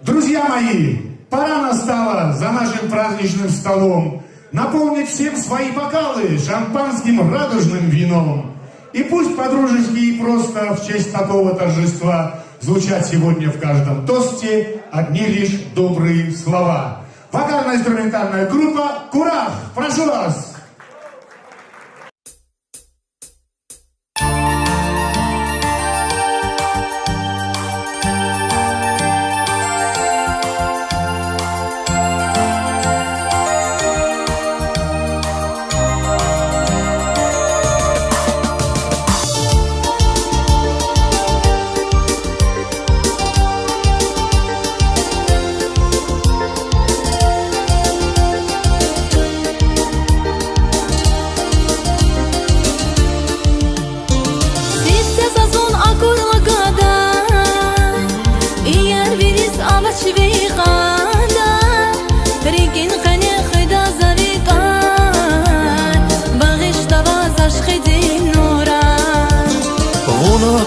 Друзья мои, пора настала за нашим праздничным столом наполнить всем свои бокалы шампанским радужным вином. И пусть по-дружески и просто в честь такого торжества звучат сегодня в каждом тосте одни лишь добрые слова. Вокально-инструментальная группа «Кураж». Прошу вас!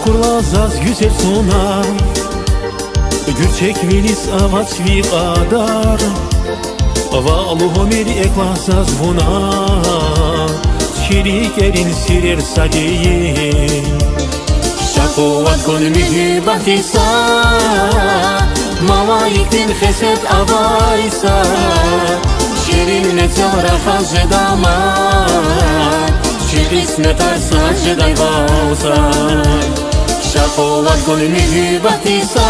Курлазаз güzel sunar Gürçek velis avaç vi qadar Valuhu meri eklazaz buna Şirikerin sirer sadeyi Şakuvat gönlü bahtisa Malayiktin xeset avaysa Şirin netel rahat jedamat Şir ismet arsa jeday vausa Şakuvat gönlü bahtisa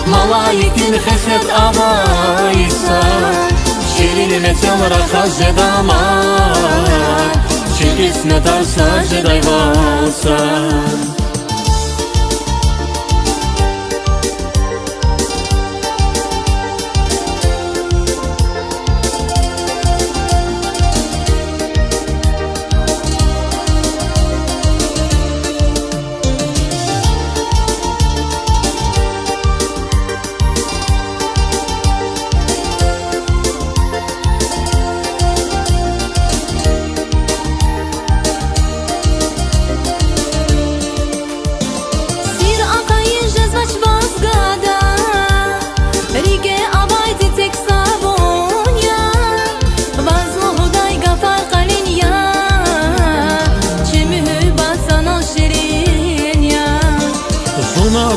Malayiktin xeset avaysa Şirin netel rahat jedamat Şir ismet arsa jeday vausa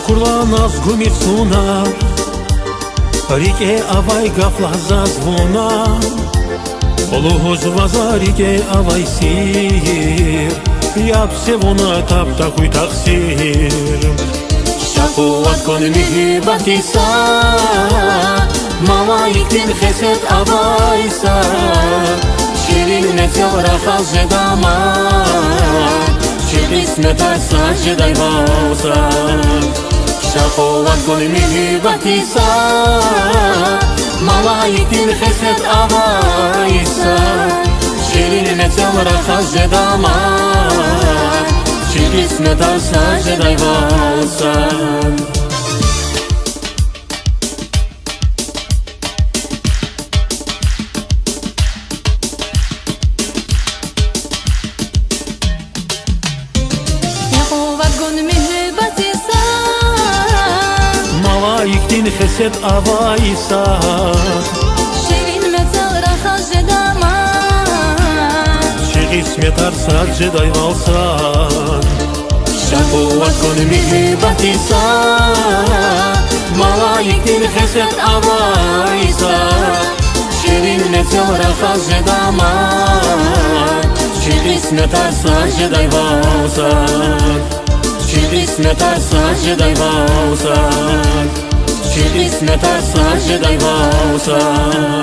Kurlanaz gumit suna Rike avay gaflaza zvona Oluhoz vaza rike avay sir Yapse vona tap takuy taksir Şakuvat gönlü bahtisa Malayiktin xeset avaysa Şirin netel rahat jedamat Şir ismet arsa jeday vausa Şakuvat gönlü bahtisa Malayiktin xeset avaysa Şirin netel rahat jedamat Şir ismet arsa jeday vausa Malayiktin xeset avaysa Şirin metal rahat jedamat Şir ismet arsa jeday valsan Şakuvat gönlü bahtisa Malayiktin xeset avaysa Şirin metal rahat jedamat Şir ismet arsa jeday valsan Şir ismet arsa jeday valsan Şir ismet arsa jeday valsan